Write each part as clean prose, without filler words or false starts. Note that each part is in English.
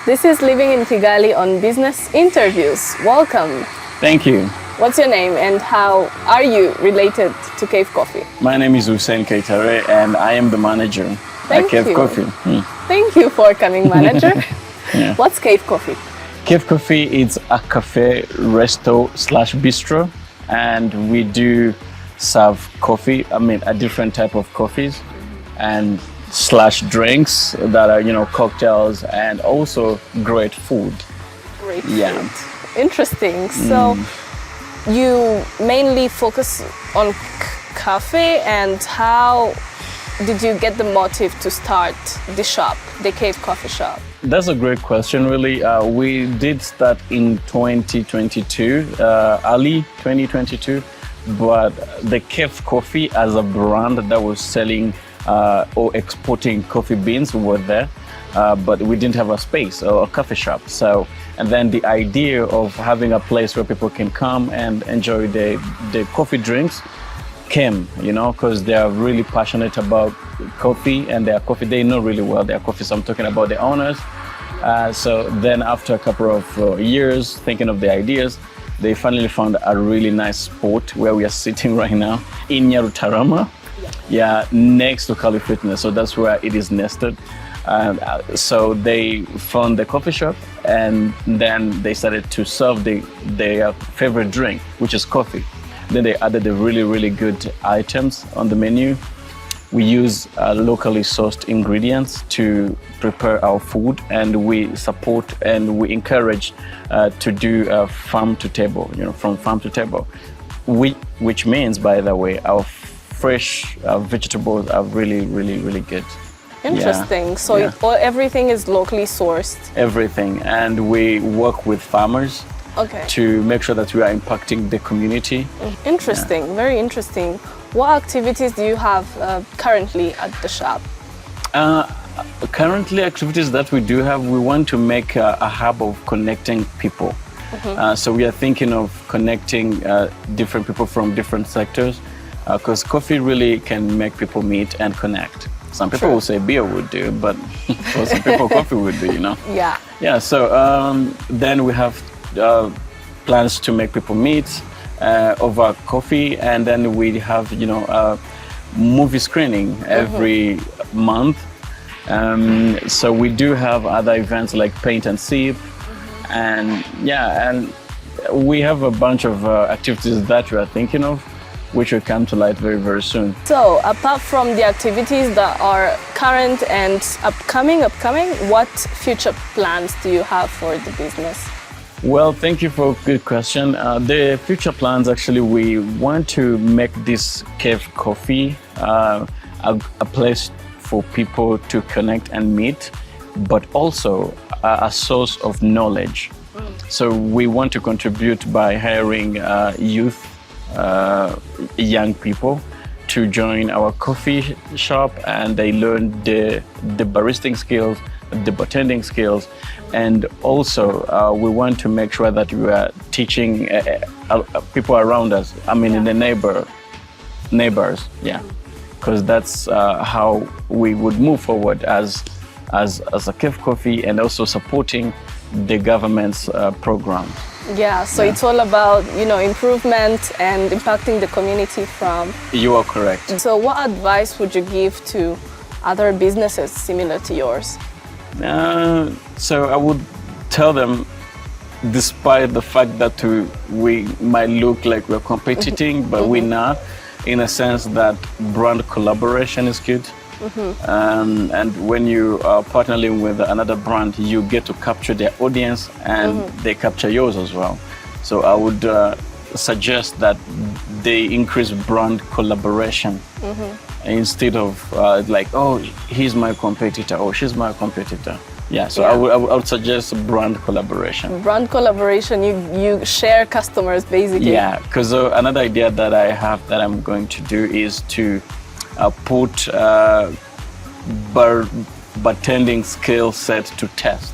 This is Living in Kigali on Business Interviews. Welcome. Thank you. What's your name and how are you related to Cave Coffee? My name is Hussein Keitare and I am the manager at Cave Coffee. Thank you for coming, manager. Yeah. What's Cave Coffee? Cave Coffee is a cafe, resto / bistro, and we do serve coffee. A different type of coffees and / drinks that are, cocktails and also great food. Great Yeah. food. Interesting. So you mainly focus on cafe, and how did you get the motive to start the shop, the Cave Coffee shop? That's a great question, really. We did start in 2022, early 2022, but the Cave Coffee as a brand that was selling or exporting coffee beans were there, but we didn't have a space or a coffee shop. And then the idea of having a place where people can come and enjoy the coffee drinks came, because they are really passionate about coffee and their coffee. They know really well their coffee. So I'm talking about the owners. So then after a couple of years thinking of the ideas, they finally found a really nice spot where we are sitting right now in Nyarutarama. Yeah, next to Kali Fitness. So that's where it is nested. So they found the coffee shop, and then they started to serve their favorite drink, which is coffee. Then they added the really, really good items on the menu. We use locally sourced ingredients to prepare our food, and we support and we encourage to do farm to table, from farm to table, which means, by the way, our fresh vegetables are really, really, really good. Interesting. Yeah. So everything is locally sourced? Everything. And we work with farmers to make sure that we are impacting the community. Interesting. Yeah. Very interesting. What activities do you have currently at the shop? Currently, activities that we do have, we want to make a hub of connecting people. So we are thinking of connecting different people from different sectors, because coffee really can make people meet and connect. Some people will say beer would do, but for some people coffee would do, Yeah. Yeah, so then we have plans to make people meet over coffee, and then we have, movie screening every month. So we do have other events like paint and sip, and we have a bunch of activities that we are thinking of, which will come to light very, very soon. So, apart from the activities that are current and upcoming, what future plans do you have for the business? Well, thank you for a good question. The future plans, actually, we want to make this Cave Coffee a place for people to connect and meet, but also a source of knowledge. So we want to contribute by hiring youth, young people to join our coffee shop, and they learn the baristing skills, the bartending skills, and also we want to make sure that we are teaching people around us. In the neighbors, because that's how we would move forward as a Cave Coffee, and also supporting the government's program. Yeah, so it's all about, improvement and impacting the community from... You are correct. So what advice would you give to other businesses similar to yours? So I would tell them, despite the fact that we might look like we're competing, but we're not, in a sense that brand collaboration is good. And when you are partnering with another brand, you get to capture their audience, and they capture yours as well. So I would suggest that they increase brand collaboration instead of he's my competitor or she's my competitor. Yeah, so I would suggest brand collaboration. Brand collaboration, you share customers basically. Yeah, because another idea that I have that I'm going to do is to put bartending skill set to test.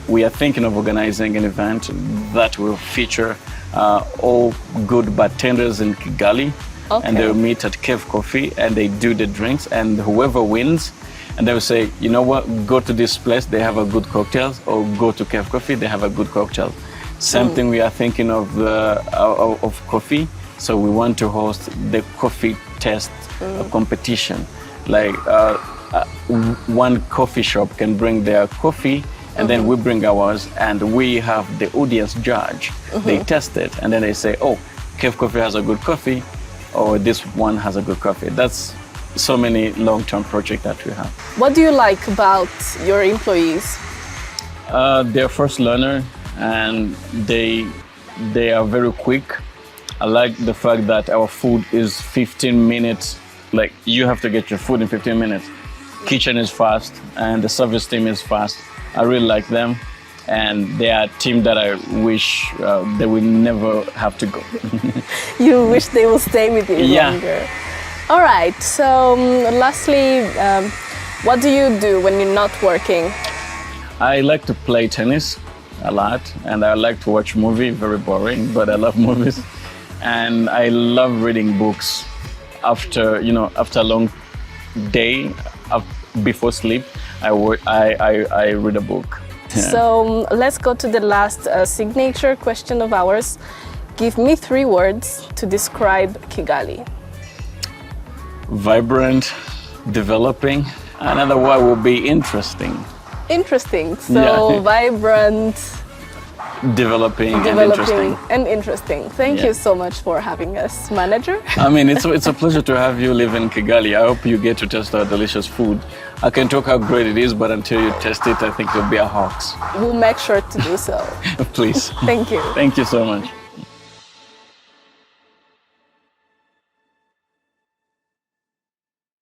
We are thinking of organizing an event that will feature all good bartenders in Kigali, and they will meet at Cave Coffee and they do the drinks, and whoever wins, and they will say, you know what, go to this place, they have a good cocktails, or go to Cave Coffee, they have a good cocktail. Same thing we are thinking of coffee. So we want to host the coffee test competition. Like one coffee shop can bring their coffee, and then we bring ours, and we have the audience judge. They test it, and then they say, oh, Cave Coffee has a good coffee, or this one has a good coffee. That's so many long-term projects that we have. What do you like about your employees? They're first learner, and they are very quick. I like the fact that our food is 15 minutes. Like, you have to get your food in 15 minutes. Kitchen is fast, and the service team is fast. I really like them, and they are a team that I wish they will never have to go. You wish they will stay with you longer. All right, so lastly, what do you do when you're not working? I like to play tennis a lot, and I like to watch movies. Very boring, but I love movies. And I love reading books. After a long day, before sleep, I read a book. Yeah. So let's go to the last signature question of ours. Give me 3 words to describe Kigali. Vibrant, developing. Another word will be interesting. Interesting. So vibrant, developing and interesting. Thank you so much for having us, manager. I mean, it's a pleasure to have you live in Kigali. I hope you get to test our delicious food. I can talk how great it is, but until you test it, I think it'll be a hoax. We'll make sure to do so. Please. Thank you. Thank you so much.